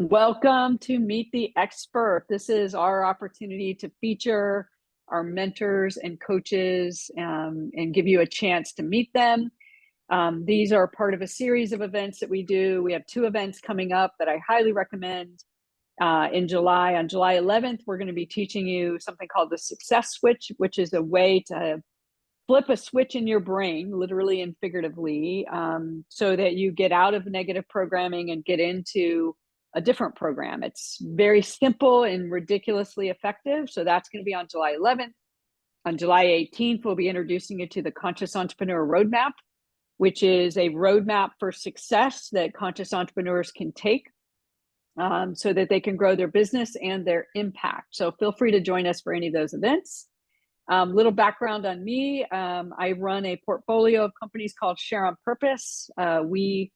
Welcome to Meet the Expert. This is our opportunity to feature our mentors and coaches and give you a chance to meet them. These are part of a series of events that we do. We have 2 events coming up that I highly recommend in July. On July 11th, we're going to be teaching you something called the Success Switch, which is a way to flip a switch in your brain, literally and figuratively, so that you get out of negative programming and get into a different program. It's very simple and ridiculously effective. So that's going to be on July 11th. On July 18th, we'll be introducing you to the Conscious Entrepreneur Roadmap, which is a roadmap for success that conscious entrepreneurs can take so that they can grow their business and their impact. So feel free to join us for any of those events. Little background on me. I run a portfolio of companies called Share on Purpose. We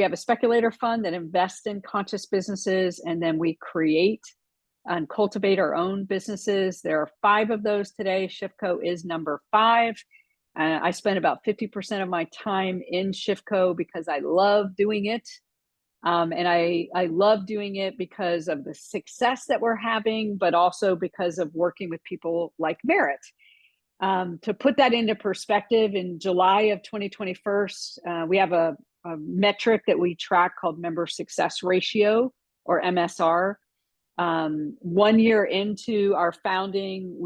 have a speculator fund that invests in conscious businesses, and then we create and cultivate our own businesses. There are 5 of those today. Shiftco is number 5. I spend about 50% of my time in Shiftco because I love doing it. And I love doing it because of the success that we're having, but also because of working with people like Merritt. To put that into perspective, in July of 2021, we have a metric that we track called Member Success Ratio, or MSR. 1 year into our founding,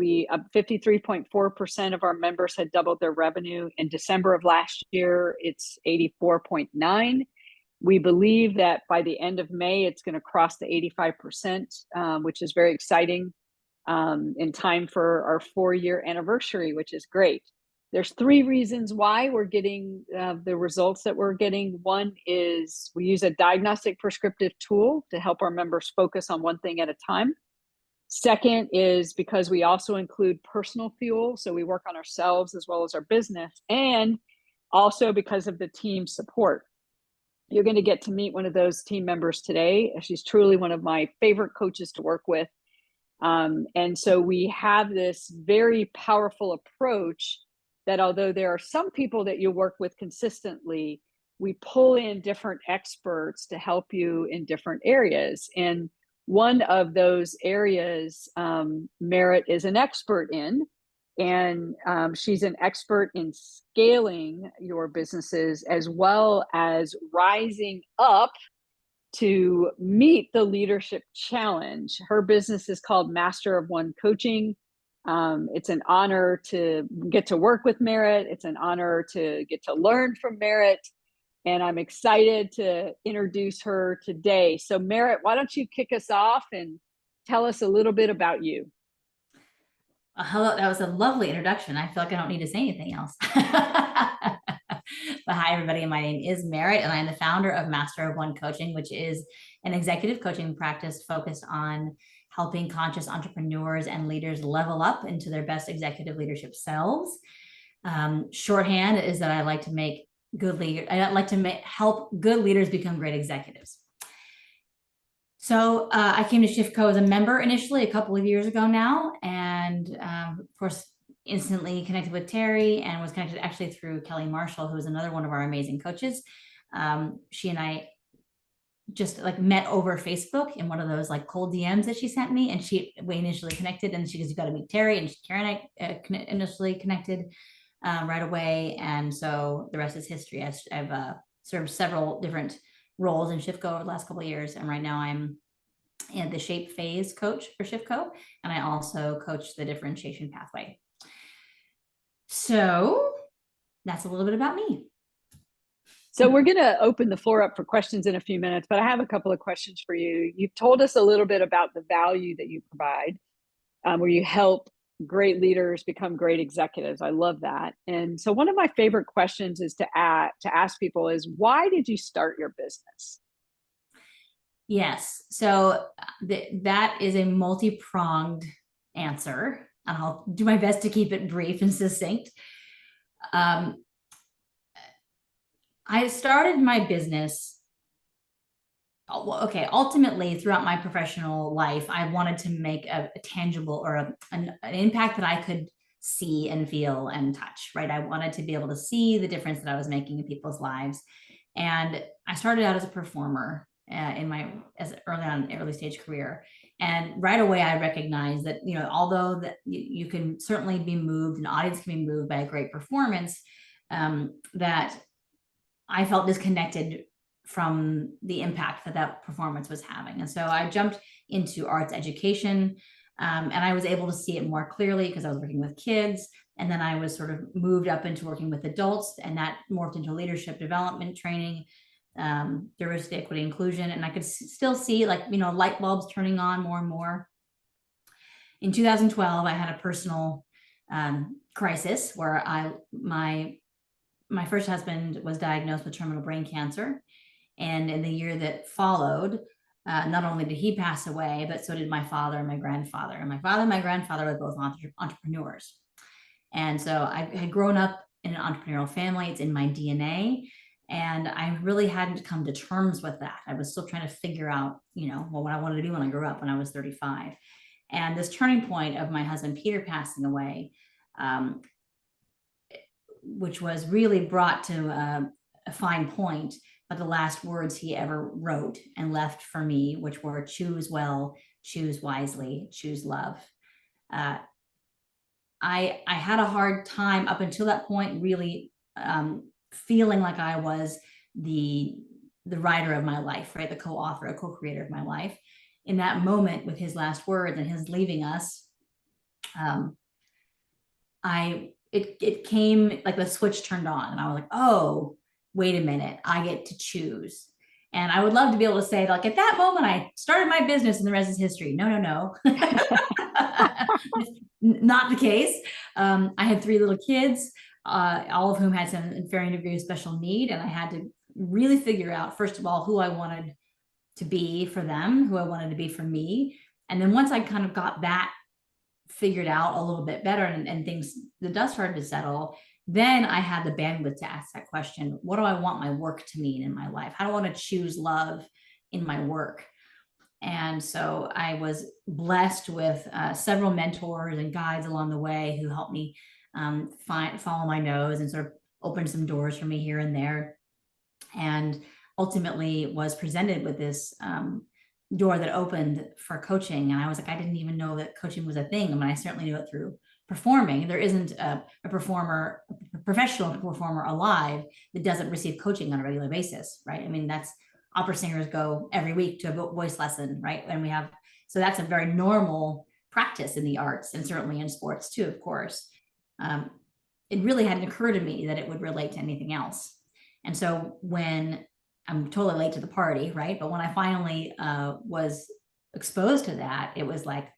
53.4% of our members had doubled their revenue. In December of last year, it's 84.9%. We believe that by the end of May, it's going to cross the 85%, which is very exciting in time for our 4-year anniversary, which is great. There's 3 reasons why we're getting the results that we're getting. One is we use a diagnostic prescriptive tool to help our members focus on one thing at a time. Second is because we also include personal fuel. So we work on ourselves as well as our business, and also because of the team support. You're going to get to meet one of those team members today. She's truly one of my favorite coaches to work with. And so we have this very powerful approach that although there are some people that you work with consistently, we pull in different experts to help you in different areas. And one of those areas, Merritt is an expert in. And she's an expert in scaling your businesses as well as rising up to meet the leadership challenge. Her business is called Master of One Coaching. It's an honor to get to work with Merritt. It's an honor to get to learn from Merritt. And I'm excited to introduce her today. So Merritt, why don't you kick us off and tell us a little bit about you? Hello, that was a lovely introduction. I feel like I don't need to say anything else. But hi, everybody. My name is Merritt, and I'm the founder of Master of One Coaching, which is an executive coaching practice focused on helping conscious entrepreneurs and leaders level up into their best executive leadership selves. Shorthand is that I like to make good leaders. I like to help good leaders become great executives. So I came to Shiftco as a member initially a couple of years ago now, and of course, instantly connected with Terry and was connected actually through Kelly Marshall, who is another one of our amazing coaches. She and I just like met over Facebook in one of those like cold DMs that she sent me, and we initially connected, and she goes, "You got to meet Terry," and Karen and I initially connected right away, and so the rest is history. I've served several different roles in Shiftco over the last couple of years, and right now I'm in the shape phase coach for Shiftco, and I also coach the differentiation pathway. So that's a little bit about me. So we're going to open the floor up for questions in a few minutes, but I have a couple of questions for you. You've told us a little bit about the value that you provide, where you help great leaders become great executives. I love that. And so one of my favorite questions is to ask people is, why did you start your business? Yes. So that is a multi-pronged answer. I'll do my best to keep it brief and succinct. I started my business. Okay, ultimately, throughout my professional life, I wanted to make a tangible or an impact that I could see and feel and touch, right? I wanted to be able to see the difference that I was making in people's lives. And I started out as a performer in my early stage career. And right away, I recognized that, although that you can certainly be moved, an audience can be moved by a great performance, that I felt disconnected from the impact that performance was having. And so I jumped into arts education, and I was able to see it more clearly because I was working with kids. And then I was sort of moved up into working with adults, and that morphed into leadership development training, diversity, equity, inclusion. And I could still see light bulbs turning on more and more. In 2012, I had a personal crisis where my first husband was diagnosed with terminal brain cancer. And in the year that followed, not only did he pass away, but so did my father and my grandfather. And my father and my grandfather were both entrepreneurs. And so I had grown up in an entrepreneurial family. It's in my DNA. And I really hadn't come to terms with that. I was still trying to figure out, what I wanted to be when I grew up, when I was 35. And this turning point of my husband, Peter, passing away, which was really brought to a fine point, but the last words he ever wrote and left for me, which were choose well, choose wisely, choose love. I had a hard time up until that point, really feeling like I was the writer of my life, right? The co-author, a co-creator of my life. In that moment with his last words and his leaving us, it came like the switch turned on, and I was like, oh, wait a minute, I get to choose. And I would love to be able to say, like, at that moment, I started my business and the rest is history. No. Not the case. I had 3 little kids, all of whom had some varying degree of special need. And I had to really figure out, first of all, who I wanted to be for them, who I wanted to be for me. And then once I kind of got that figured out a little bit better, and the dust started to settle, then I had the bandwidth to ask that question: what do I want my work to mean in my life? How do I want to choose love in my work? And so I was blessed with several mentors and guides along the way who helped me follow my nose and sort of open some doors for me here and there. And ultimately was presented with this door that opened for coaching. And I was like, I didn't even know that coaching was a thing. I mean, I certainly knew it through performing. There isn't a professional performer alive that doesn't receive coaching on a regular basis, right? I mean, opera singers go every week to a voice lesson, right? And so that's a very normal practice in the arts, and certainly in sports too, of course. It really hadn't occurred to me that it would relate to anything else. And so when I'm totally late to the party, right? But when I finally was exposed to that, it was like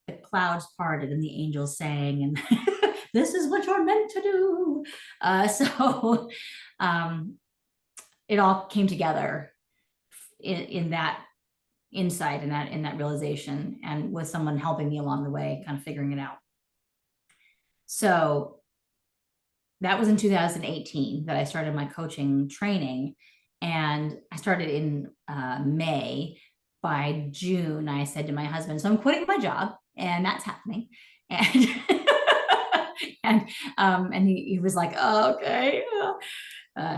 the clouds parted and the angels sang, and this is what you're meant to do. So it all came together in that insight and in that realization, and with someone helping me along the way, kind of figuring it out. So that was in 2018 that I started my coaching training, and I started in May. By June, I said to my husband, so I'm quitting my job, and that's happening. And and he was like, oh, okay.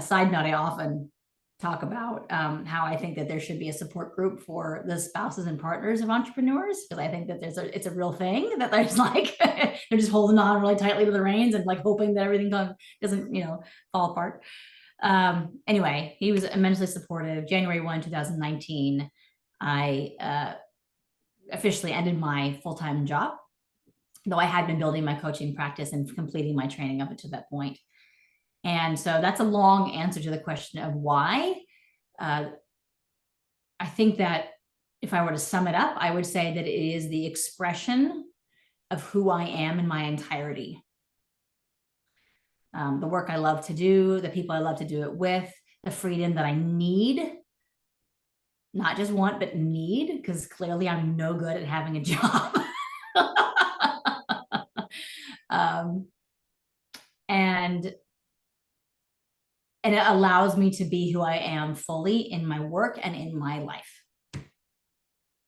Side note, I often talk about how I think that there should be a support group for the spouses and partners of entrepreneurs, because I think that it's a real thing, that there's like they're just holding on really tightly to the reins and like hoping that everything doesn't fall apart. Anyway, he was immensely supportive. January 1, 2019, I officially ended my full-time job, though I had been building my coaching practice and completing my training up until that point. And so that's a long answer to the question of why. I think that if I were to sum it up, I would say that it is the expression of who I am in my entirety. The work I love to do, the people I love to do it with, the freedom that I need, not just want, but need, because clearly I'm no good at having a job. And it allows me to be who I am fully in my work and in my life.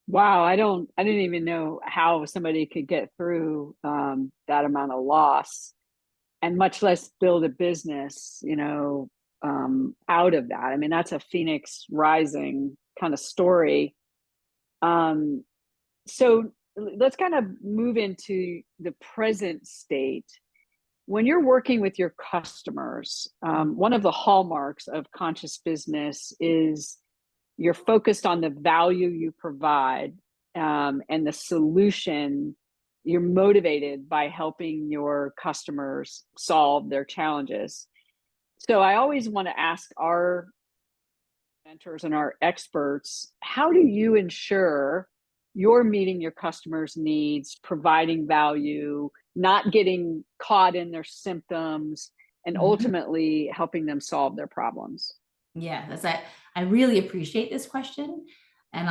Wow, I didn't even know how somebody could get through that amount of loss, and much less build a business, out of that. I mean, that's a phoenix rising kind of story. So let's kind of move into the present state. When you're working with your customers, one of the hallmarks of conscious business is you're focused on the value you provide, and the solution. You're motivated by helping your customers solve their challenges. So I always want to ask our mentors and our experts, how do you ensure you're meeting your customers' needs, providing value, not getting caught in their symptoms, and Mhm. ultimately helping them solve their problems? Yeah, I really appreciate this question, and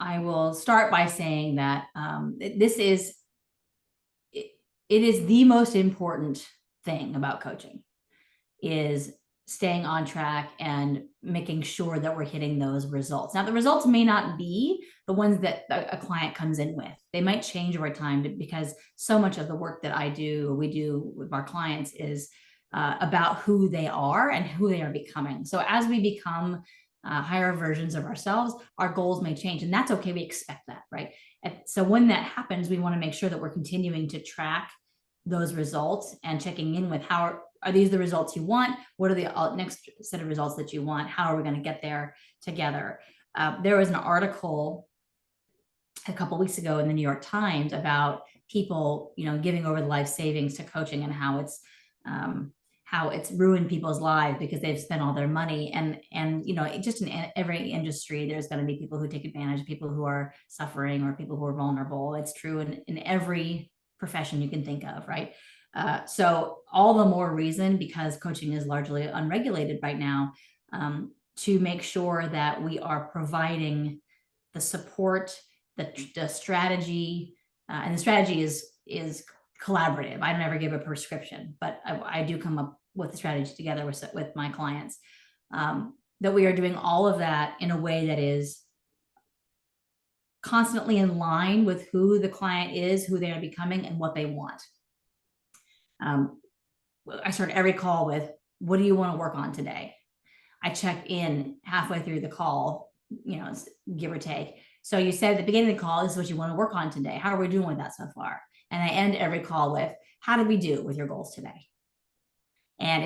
I will start by saying that this is it, it is the most important thing about coaching is staying on track and making sure that we're hitting those results. Now, the results may not be the ones that a client comes in with. They might change over time because so much of the work that I do, or we do with our clients, is about who they are and who they are becoming. So as we become higher versions of ourselves, our goals may change, and that's okay. We expect that, right? And so when that happens, we want to make sure that we're continuing to track those results and checking in with how are these the results you want? What are the next set of results that you want? How are we going to get there together? There was an article a couple weeks ago in the New York Times about people, giving over the life savings to coaching, and how it's ruined people's lives because they've spent all their money. And just in every industry, there's going to be people who take advantage, people who are suffering, or people who are vulnerable. It's true in every profession you can think of, right? So all the more reason, because coaching is largely unregulated right now, to make sure that we are providing the support, the strategy, and the strategy is collaborative. I don't ever give a prescription, but I do come up with the strategy together with my clients. That we are doing all of that in a way that is constantly in line with who the client is, who they are becoming, and what they want. I start every call with, what do you want to work on today? I check in halfway through the call, give or take. So you said at the beginning of the call, this is what you want to work on today. How are we doing with that so far? And I end every call with, how did we do with your goals today? And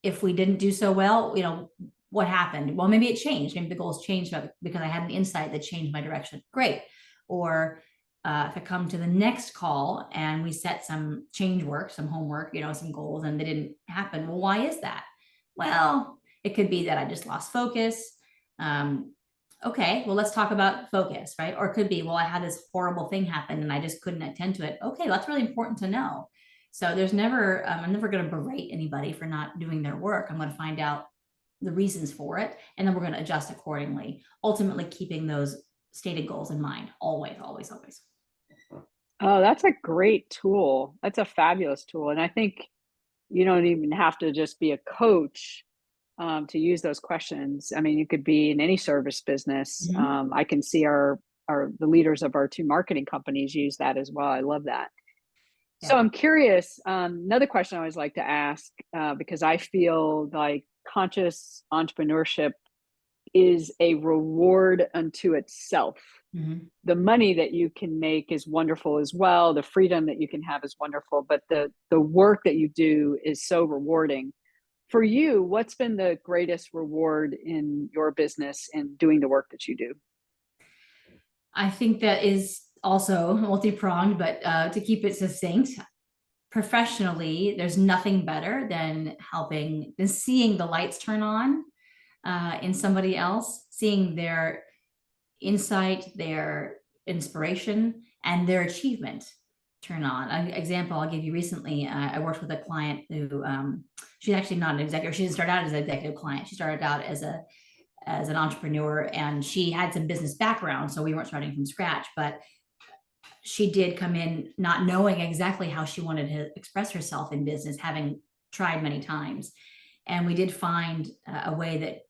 if we didn't do so well, what happened? Well, maybe it changed. Maybe the goals changed because I had an insight that changed my direction. Great. Or if I come to the next call and we set some change work, some homework, some goals, and they didn't happen. Well, why is that? Well, it could be that I just lost focus. Okay, well, let's talk about focus, right? Or it could be, well, I had this horrible thing happen and I just couldn't attend to it. Okay, that's really important to know. So there's never, I'm never going to berate anybody for not doing their work. I'm going to find out the reasons for it, and then we're going to adjust accordingly, ultimately keeping those stated goals in mind. Always, always, always. Oh, that's a great tool. That's a fabulous tool. And I think you don't even have to just be a coach to use those questions. I mean, you could be in any service business. Mhm. I can see the leaders of our two marketing companies use that as well. I love that. So Yeah. I'm curious. Another question I always like to ask, because I feel like conscious entrepreneurship is a reward unto itself. Mhm. The money that you can make is wonderful as well. The freedom that you can have is wonderful, but the work that you do is so rewarding. For you, what's been the greatest reward in your business in doing the work that you do? I think that is also multi-pronged, but to keep it succinct, professionally, there's nothing better than seeing the lights turn on in somebody else, seeing their insight, their inspiration, and their achievement turn on. An example I'll give you recently, I worked with a client who, she's actually not an executive. She didn't start out as an executive client. She started out as an entrepreneur, and she had some business background. So we weren't starting from scratch, but she did come in not knowing exactly how she wanted to express herself in business, having tried many times. And we did find a way that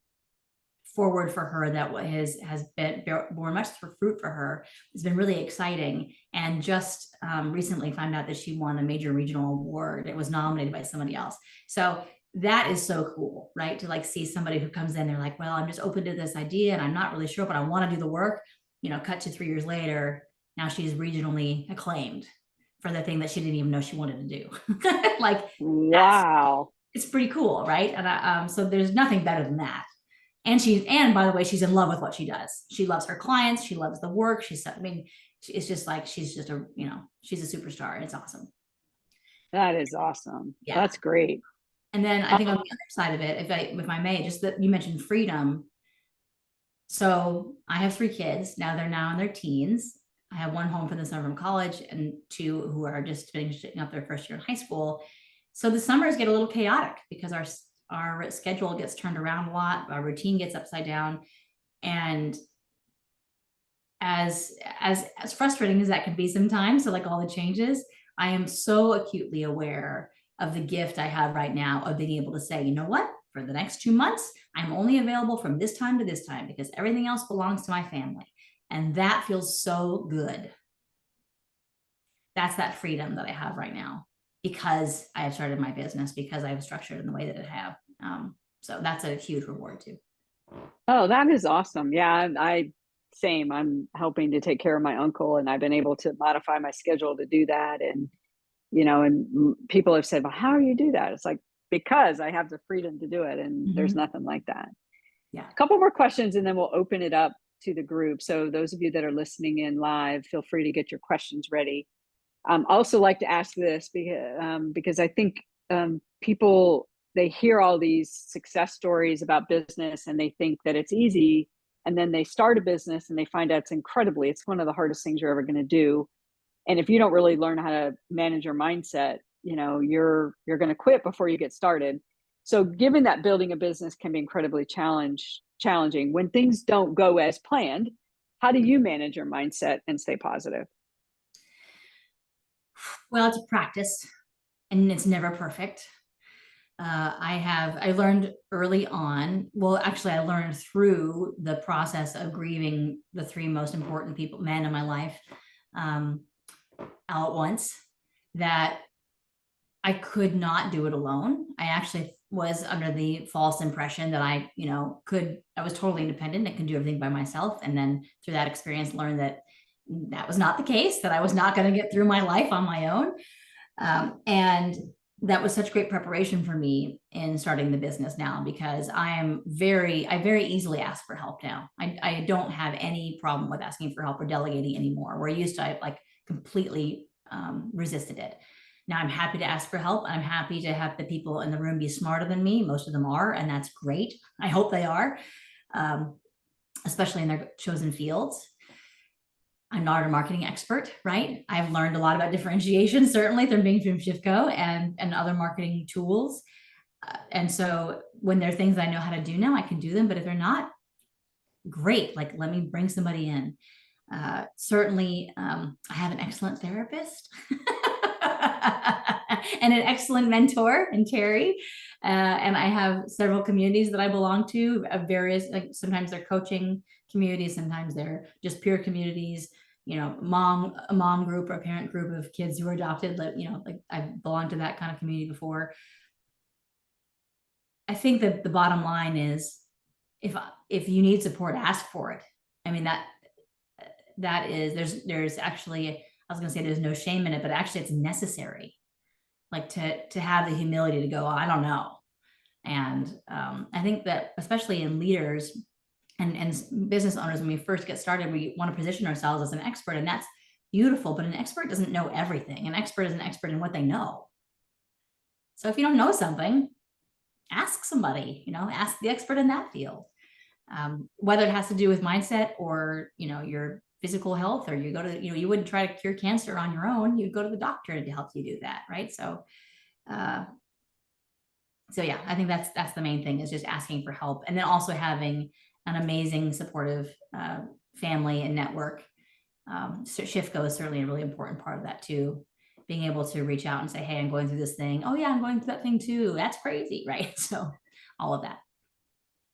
forward for her that has been borne much fruit for her. It's been really exciting, and just recently found out that she won a major regional award. It was nominated by somebody else. So that is so cool, right? To like see somebody who comes in, they're like, well, I'm just open to this idea and I'm not really sure, but I want to do the work. Cut to 3 years later, now she's regionally acclaimed for the thing that she didn't even know she wanted to do. Like, that's Wow. it's pretty cool, right? And so there's nothing better than that. And by the way, she's in love with what she does. She loves her clients. She loves the work. It's just like she's just she's a superstar. And it's awesome. That is awesome. Yeah. That's great. And then I think on the other side of it, if I may, just that you mentioned freedom. So I have 3 kids now. They're now in their teens. I have one home for the summer from college and 2 who are just finishing up their first year in high school. So the summers get a little chaotic because our schedule gets turned around a lot. Our routine gets upside down. And as frustrating as that can be sometimes, so like all the changes, I am so acutely aware of the gift I have right now of being able to say, you know what, for the next 2 months, I'm only available from this time to this time because everything else belongs to my family. And that feels so good. That's that freedom that I have right now because I have started my business, because I have structured in the way that I have. So that's a huge reward too. Oh, that is awesome. Yeah, same. I'm helping to take care of my uncle, and I've been able to modify my schedule to do that. And people have said, "Well, how do you do that?" It's like, because I have the freedom to do it, and there's nothing like that. Yeah. A couple more questions, and then we'll open it up to the group. So those of you that are listening in live, feel free to get your questions ready. Also like to ask this because I think people, they hear all these success stories about business and they think that it's easy, and then they start a business and they find out it's one of the hardest things you're ever going to do. And if you don't really learn how to manage your mindset, you're going to quit before you get started. So given that building a business can be incredibly challenging when things don't go as planned, how do you manage your mindset and stay positive? Well, it's a practice and it's never perfect. I learned early on. Well, actually, I learned through the process of grieving the 3 most important men in my life, all at once, that I could not do it alone. I actually was under the false impression that I was totally independent and could do everything by myself. And then through that experience, learned that that was not the case, that I was not going to get through my life on my own. And that was such great preparation for me in starting the business now, because I very easily ask for help now. I don't have any problem with asking for help or delegating anymore. Where I used to, I like completely resisted it. Now I'm happy to ask for help. I'm happy to have the people in the room be smarter than me. Most of them are, and that's great. I hope they are, especially in their chosen fields. I'm not a marketing expert, right? I've learned a lot about differentiation, certainly from being from Shifco and other marketing tools. And so when there are things I know how to do now, I can do them. But if they're not, great. Like, let me bring somebody in. Certainly, I have an excellent therapist and an excellent mentor in Terry. And I have several communities that I belong to of various, like sometimes they're coaching communities, sometimes they're just peer communities, a mom group or a parent group of kids who are adopted, like I've belonged to that kind of community before. I think that the bottom line is, if you need support, ask for it. I mean, that is, there's actually, I was going to say there's no shame in it, but actually it's necessary, like to have the humility to go, I don't know. And I think that especially in leaders and business owners, when we first get started, we want to position ourselves as an expert, and that's beautiful, but an expert doesn't know everything. An expert is an expert in what they know. So if you don't know something, ask somebody, ask the expert in that field. Whether it has to do with mindset or, your physical health, or you go to, you wouldn't try to cure cancer on your own. You'd go to the doctor to help you do that. Right. So yeah, I think that's the main thing, is just asking for help. And then also having an amazing supportive family and network. So Shifco is certainly a really important part of that too. Being able to reach out and say, hey, I'm going through this thing. Oh yeah, I'm going through that thing too. That's crazy. Right. So all of that.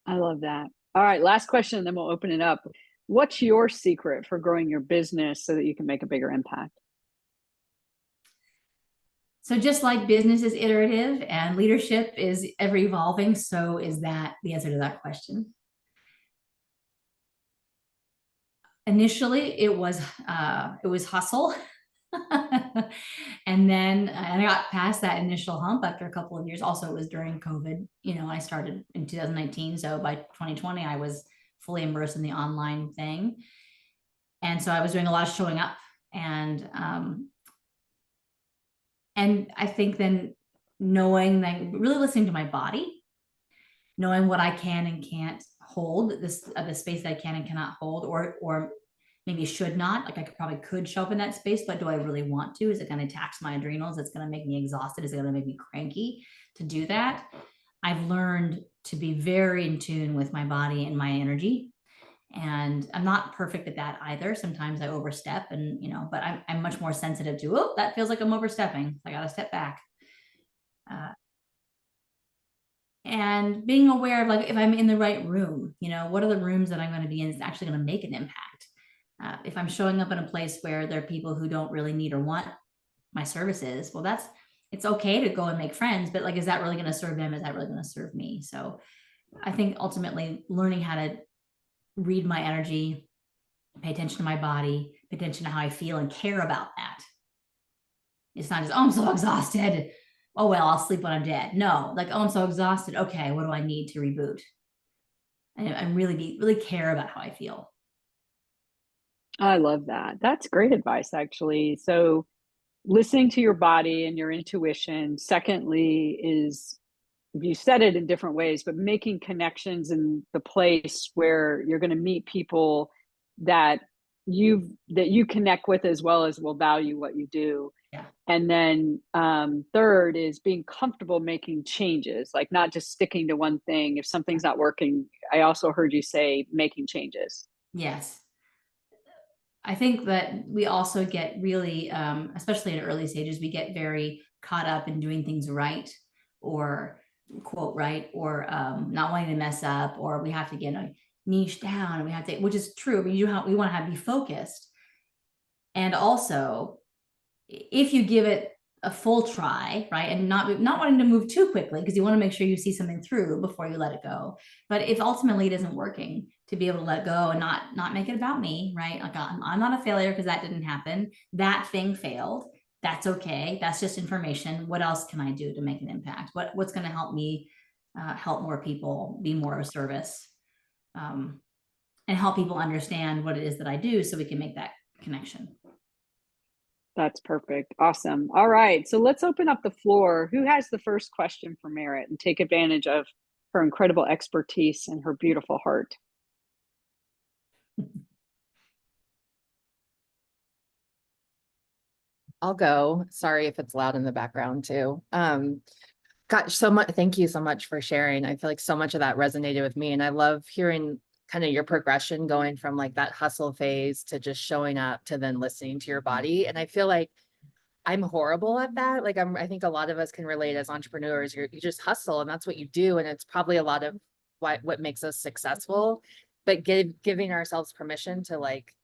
I love that. All right, last question, and then we'll open it up. What's your secret for growing your business so that you can make a bigger impact? So just like business is iterative and leadership is ever evolving, so is that the answer to that question. Initially, it was hustle. And then I got past that initial hump after a couple of years. Also, it was during COVID. I started in 2019. So by 2020, I was fully immersed in the online thing. And so I was doing a lot of showing up. And I think then knowing that, really listening to my body, knowing what I can and can't hold, the space that I can and cannot hold, or maybe should not. Like I probably could show up in that space, but do I really want to? Is it going to tax my adrenals? It's going to make me exhausted. Is it going to make me cranky to do that? I've learned to be very in tune with my body and my energy. And I'm not perfect at that either. Sometimes I overstep but I'm much more sensitive to, oh, that feels like I'm overstepping. I got to step back. And being aware of, like, if I'm in the right room, what are the rooms that I'm going to be in that's actually going to make an impact? If I'm showing up in a place where there are people who don't really need or want my services, well, it's okay to go and make friends, but like, is that really going to serve them? Is that really going to serve me? So I think ultimately learning how to read my energy, pay attention to my body, pay attention to how I feel, and care about that. It's not just, oh, I'm so exhausted. Oh, well, I'll sleep when I'm dead. No, like, oh, I'm so exhausted. Okay, what do I need to reboot? And really care about how I feel. I love that. That's great advice, actually. So, listening to your body and your intuition. Secondly, is, you said it in different ways, but making connections in the place where you're going to meet people that you connect with, as well as will value what you do. Yeah. And then third is being comfortable making changes, like not just sticking to one thing. If something's not working, I also heard you say making changes. Yes. I think that we also get really, especially in early stages, we get very caught up in doing things right, or quote right, or not wanting to mess up, or we have to get a niche down, and we have to, which is true. We want to be focused. And also, if you give it a full try, right, and not wanting to move too quickly, because you want to make sure you see something through before you let it go. But if ultimately it isn't working, to be able to let go and not make it about me, right? Like, I'm not a failure because that didn't happen. That thing failed. That's okay. That's just information. What else can I do to make an impact? What's going to help me help more people, be more of service, and help people understand what it is that I do, so we can make that connection. That's perfect. Awesome. All right. So let's open up the floor. Who has the first question for Merritt, and take advantage of her incredible expertise and her beautiful heart? I'll go. Sorry if it's loud in the background too. Gosh, so much. Thank you so much for sharing. I feel like so much of that resonated with me, and I love hearing kind of your progression, going from like that hustle phase to just showing up to then listening to your body. And I feel like I'm horrible at that. Like I think a lot of us can relate as entrepreneurs. You just hustle, and that's what you do. And it's probably a lot of what makes us successful. But giving ourselves permission to like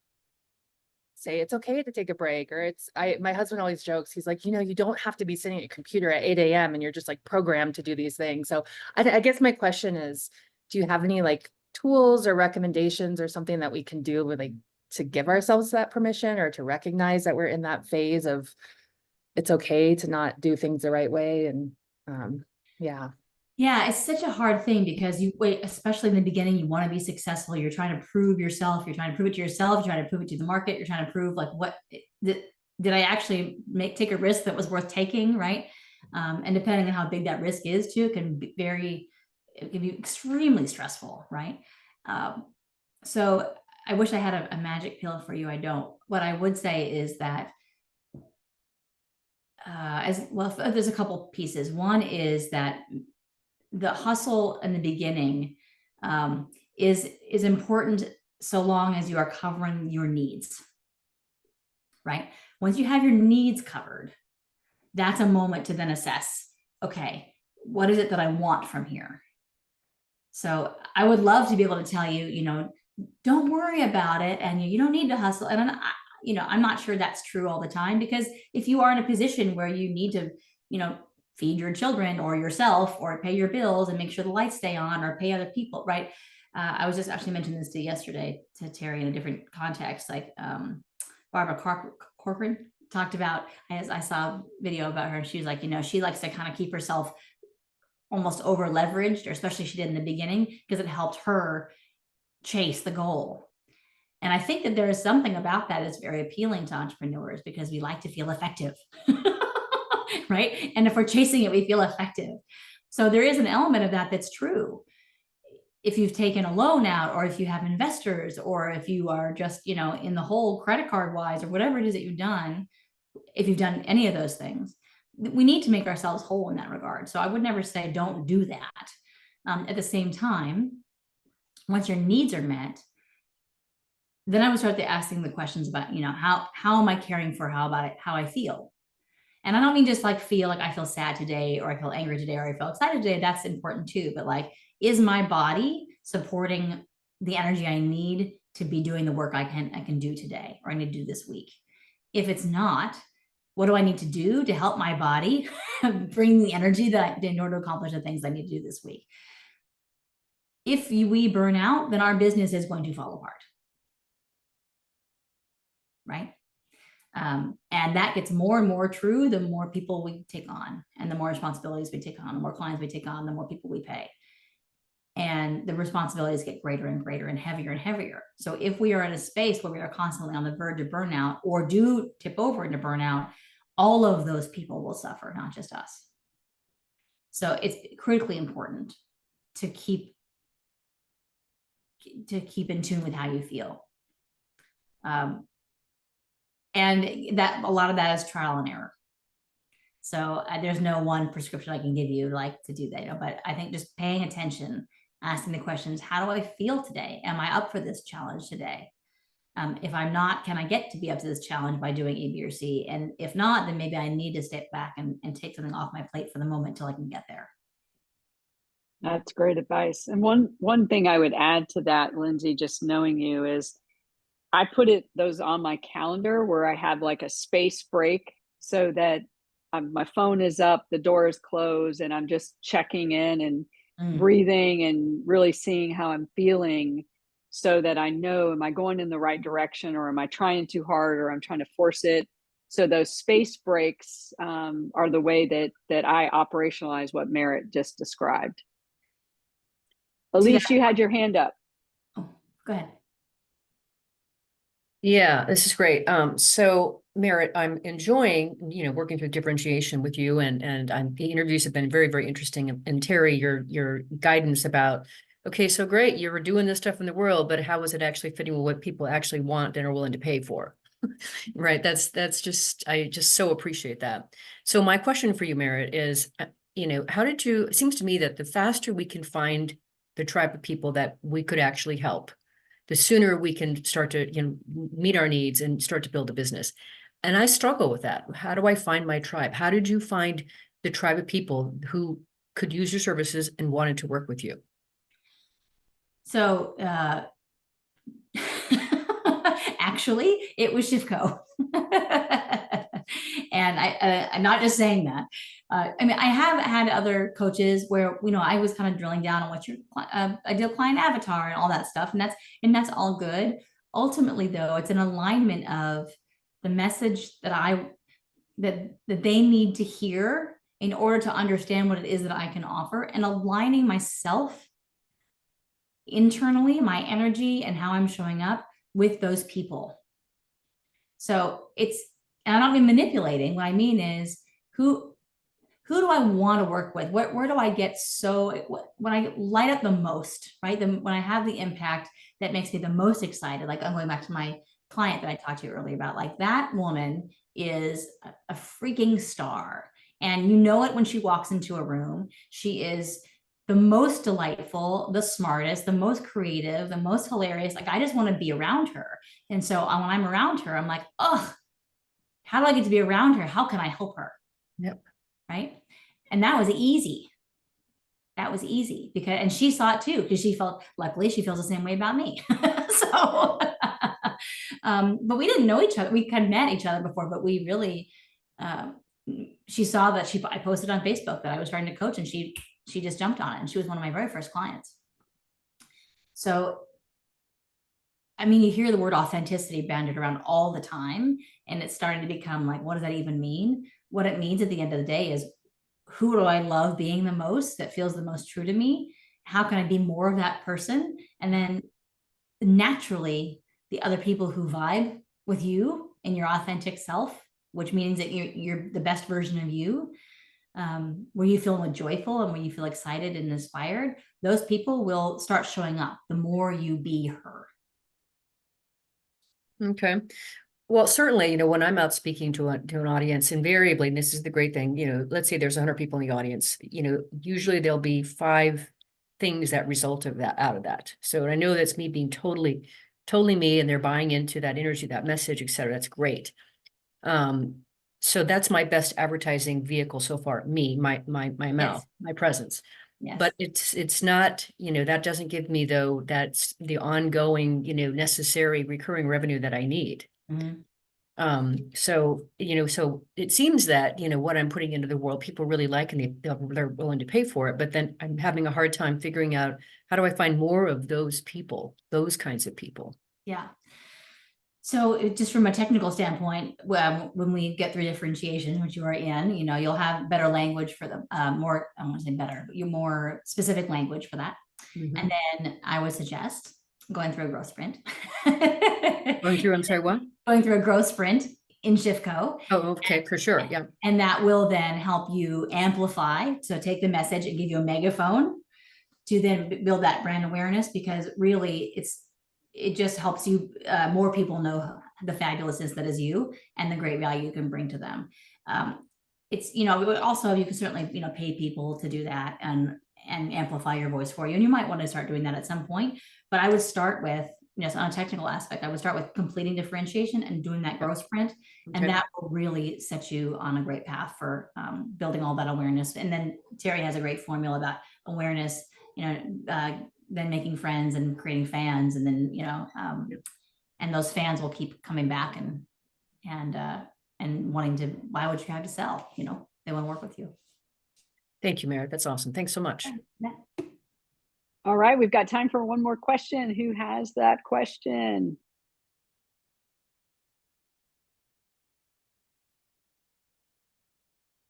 say it's okay to take a break, or my husband always jokes, he's like, you don't have to be sitting at your computer at 8 a.m. and you're just like programmed to do these things. So I guess my question is, do you have any like tools or recommendations or something that we can do with, like, to give ourselves that permission, or to recognize that we're in that phase of it's okay to not do things the right way? And yeah. Yeah, it's such a hard thing, because you wait, especially in the beginning, you want to be successful. You're trying to prove yourself. You're trying to prove it to yourself. You're trying to prove it to the market. You're trying to prove, like, what did I actually take a risk that was worth taking, right? And depending on how big that risk is too, it can be extremely stressful, right? So I wish I had a magic pill for you. I don't. What I would say is that as well, there's a couple pieces. One is that the hustle in the beginning is important, so long as you are covering your needs, right? Once you have your needs covered, that's a moment to then assess, okay, what is it that I want from here? So I would love to be able to tell you, don't worry about it, and you don't need to hustle. And I'm not sure that's true all the time, because if you are in a position where you need to feed your children or yourself, or pay your bills and make sure the lights stay on, or pay other people, right? I was just actually mentioning this yesterday to Terry in a different context. Like Barbara Corcoran talked about, I saw a video about her, and she was like, she likes to kind of keep herself almost over leveraged, or especially she did in the beginning, because it helped her chase the goal. And I think that there is something about that that's very appealing to entrepreneurs, because we like to feel effective. Right? And if we're chasing it, we feel effective. So there is an element of that that's true. If you've taken a loan out, or if you have investors, or if you are just, in the hole credit card wise, or whatever it is that you've done, if you've done any of those things, we need to make ourselves whole in that regard. So I would never say don't do that. At the same time, once your needs are met, then I would start asking the questions about, how am I caring for how I feel? And I don't mean just like feel like I feel sad today, or I feel angry today, or I feel excited today. That's important too. But like, is my body supporting the energy I need to be doing the work I can do today, or I need to do this week? If it's not, what do I need to do to help my body bring the energy in order to accomplish the things I need to do this week? If we burn out, then our business is going to fall apart. Right? And that gets more and more true the more people we take on, and the more responsibilities we take on, the more clients we take on, the more people we pay. And the responsibilities get greater and greater and heavier and heavier. So if we are in a space where we are constantly on the verge of burnout, or do tip over into burnout, all of those people will suffer, not just us. So it's critically important to keep in tune with how you feel. And that a lot of that is trial and error. So there's no one prescription I can give you like to do that, but I think just paying attention, asking the questions, how do I feel today? Am I up for this challenge today? If I'm not, can I get to be up to this challenge by doing A, B, or C? And if not, then maybe I need to step back and take something off my plate for the moment till I can get there. That's great advice. And one thing I would add to that, Lindsay, just knowing you, is I put those on my calendar where I have like a space break, so that my phone is up, the door is closed, and I'm just checking in and breathing and really seeing how I'm feeling, so that I know, am I going in the right direction, or am I trying too hard, or I'm trying to force it? So those space breaks are the way that I operationalize what Merritt just described. Elise, you had your hand up. Oh, go ahead. Yeah, this is great. So Merritt, I'm enjoying, working through differentiation with you, and the interviews have been very, very interesting. And Terry, your guidance about, okay, so great, you were doing this stuff in the world, but how is it actually fitting with what people actually want and are willing to pay for? Right. That's just, I just so appreciate that. So my question for you, Merritt, is, it seems to me that the faster we can find the tribe of people that we could actually help, the sooner we can start to meet our needs and start to build a business. And I struggle with that. How do I find my tribe? How did you find the tribe of people who could use your services and wanted to work with you? So actually, it was Shifco. And I'm not just saying that. I mean, I have had other coaches where, I was kind of drilling down on what your ideal client avatar and all that stuff. And that's all good. Ultimately, though, it's an alignment of the message that they need to hear in order to understand what it is that I can offer, and aligning myself internally, my energy and how I'm showing up with those people. So and I'm not even manipulating. What I mean is, who do I want to work with? Where do I get when I light up the most, right? When I have the impact that makes me the most excited, like I'm going back to my client that I talked to you earlier about, like that woman is a freaking star. And you know it when she walks into a room. She is the most delightful, the smartest, the most creative, the most hilarious. Like, I just want to be around her. And so when I'm around her, I'm like, oh, how do I get to be around her? How can I help her? Yep. Right. And that was easy. And she saw it too, because luckily she feels the same way about me. So, but we didn't know each other. We kind of met each other before, but we really, she saw that I posted on Facebook that I was trying to coach, and she just jumped on it, and she was one of my very first clients. So, I mean, you hear the word authenticity banded around all the time, and it's starting to become like, what does that even mean? What it means at the end of the day is, who do I love being the most, that feels the most true to me? How can I be more of that person? And then naturally, the other people who vibe with you and your authentic self, which means that you're the best version of you, where you feel joyful and when you feel excited and inspired, those people will start showing up the more you be her. Okay. Well, certainly, when I'm out speaking to an audience, invariably, and this is the great thing, let's say there's 100 people in the audience, usually there'll be 5 things that result out of that. So I know that's me being totally me, and they're buying into that energy, that message, et cetera. That's great. So that's my best advertising vehicle so far. Me, my mouth, my presence. Yes. But it's not, that doesn't give me, though, that's the ongoing, necessary recurring revenue that I need. Mm-hmm. So it seems that, what I'm putting into the world, people really like, and they're willing to pay for it. But then I'm having a hard time figuring out, how do I find more of those people, those kinds of people? Yeah. So just from a technical standpoint, when we get through differentiation, which you are in, you'll have better language for the more, I want to say better, but more specific language for that. Mm-hmm. And then I would suggest going through a growth sprint. I'm sorry, what? Going through a growth sprint in Shiftco. Oh, okay, for sure. Yeah. And that will then help you amplify. So take the message and give you a megaphone to then build that brand awareness, because really it just helps you, more people know the fabulousness that is you and the great value you can bring to them. It's, also you can certainly, pay people to do that and amplify your voice for you. And you might want to start doing that at some point, but I would start with, on a technical aspect, I would start with completing differentiation and doing that growth sprint. Okay. And that will really set you on a great path for building all that awareness. And then Terry has a great formula about awareness, then making friends and creating fans, and then and those fans will keep coming back and wanting to buy what you have to sell. They want to work with you. Thank you, Merritt. That's awesome. Thanks so much. Yeah. All right, we've got time for one more question. Who has that question?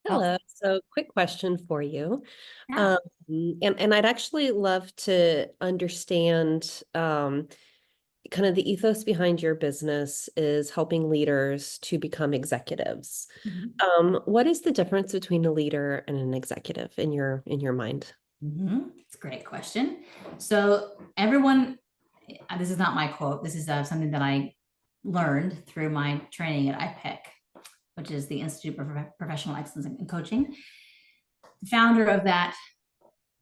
Hello. So quick question for you. Yeah. And I'd actually love to understand kind of the ethos behind your business is helping leaders to become executives. Mm-hmm. What is the difference between a leader and an executive in your mind? Mm-hmm. It's a great question. So everyone, this is not my quote. This is something that I learned through my training at IPEC, which is the Institute for Professional Excellence in Coaching. The founder of that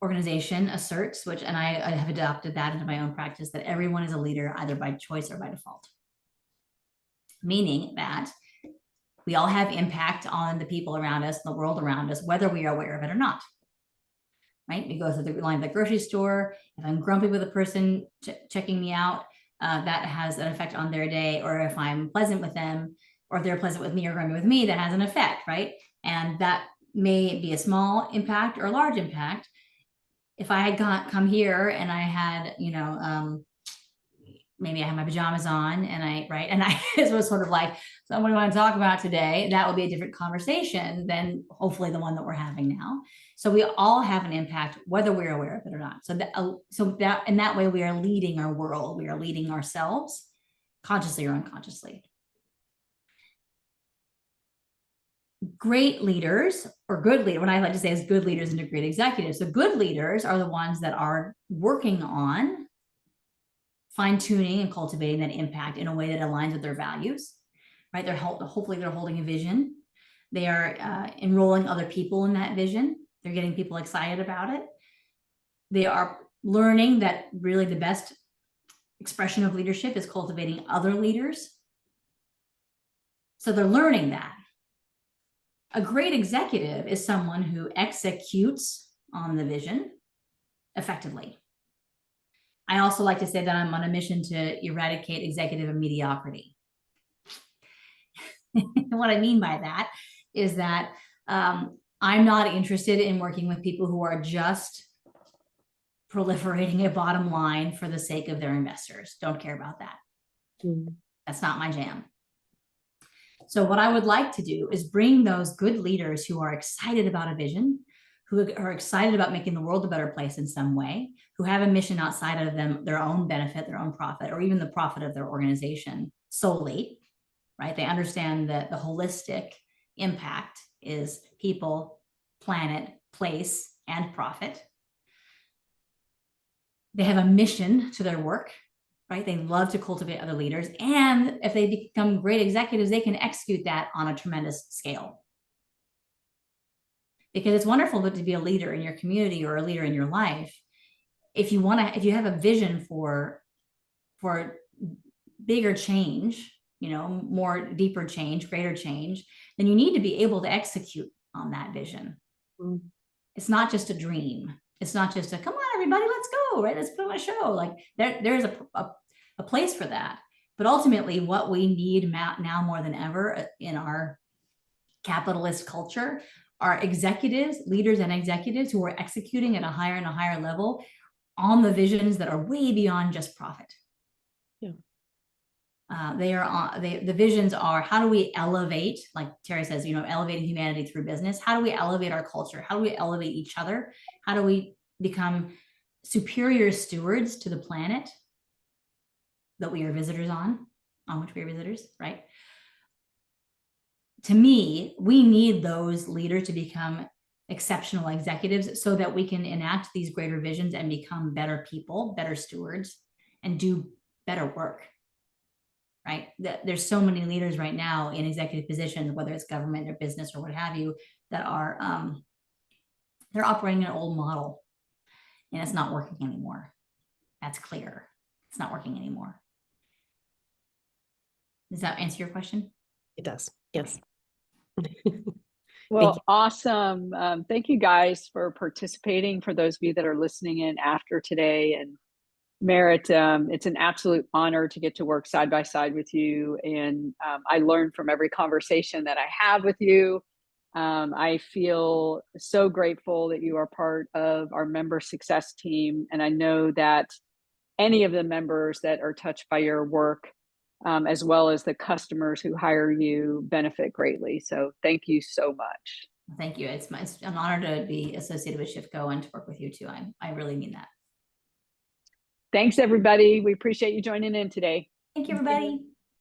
organization asserts, and I have adopted that into my own practice, that everyone is a leader either by choice or by default. Meaning that we all have impact on the people around us, the world around us, whether we are aware of it or not. Right? We go through the line at the grocery store. If I'm grumpy with a person checking me out, that has an effect on their day. Or if I'm pleasant with them, or if they're pleasant with me or grumpy with me, that has an effect, right? And that may be a small impact or a large impact. If I had come here and I had, maybe I had my pajamas on and I it was sort of like, so what do I want to talk about today? That would be a different conversation than hopefully the one that we're having now. So we all have an impact, whether we're aware of it or not. So that in that way, we are leading our world. We are leading ourselves, consciously or unconsciously. Great leaders, or good leaders, what I like to say is good leaders and great executives. So good leaders are the ones that are working on fine-tuning and cultivating that impact in a way that aligns with their values, right? Hopefully they're holding a vision. They are enrolling other people in that vision. They're getting people excited about it. They are learning that really the best expression of leadership is cultivating other leaders. So they're learning that. A great executive is someone who executes on the vision effectively. I also like to say that I'm on a mission to eradicate executive mediocrity. What I mean by that is that I'm not interested in working with people who are just proliferating a bottom line for the sake of their investors. Don't care about that. That's not my jam. So what I would like to do is bring those good leaders who are excited about a vision, who are excited about making the world a better place in some way, who have a mission outside of them, their own benefit, their own profit, or even the profit of their organization solely, right? They understand that the holistic impact is people, planet, place, and profit. They have a mission to their work, right? They love to cultivate other leaders. And if they become great executives, they can execute that on a tremendous scale. Because it's wonderful to be a leader in your community or a leader in your life. If you have a vision for bigger change, more deeper change, greater change, then you need to be able to execute on that vision. It's not just a dream. It's not just a, come on, everybody, let's go, right? Let's put on a show. Like there's a place for that. But ultimately, what we need now more than ever in our capitalist culture are executives, leaders and executives who are executing at a higher and a higher level on the visions that are way beyond just profit. Yeah. The visions are, how do we elevate, like Terry says, elevating humanity through business? How do we elevate our culture? How do we elevate each other? How do we become superior stewards to the planet that we are visitors on which we are visitors, right? To me, we need those leaders to become exceptional executives so that we can enact these greater visions and become better people, better stewards, and do better work. Right? There's so many leaders right now in executive positions, whether it's government or business or what have you, that are they're operating an old model, and it's not working anymore. That's clear. It's not working anymore. Does that answer your question? It does. Yes. Well, awesome. Thank you guys for participating. For those of you that are listening in after today, and Merritt, it's an absolute honor to get to work side by side with you. And I learn from every conversation that I have with you. I feel so grateful that you are part of our member success team. And I know that any of the members that are touched by your work, as well as the customers who hire you, benefit greatly. So thank you so much. Thank you. It's an honor to be associated with ShiftGo and to work with you too. I really mean that. Thanks, everybody. We appreciate you joining in today. Thank you, everybody.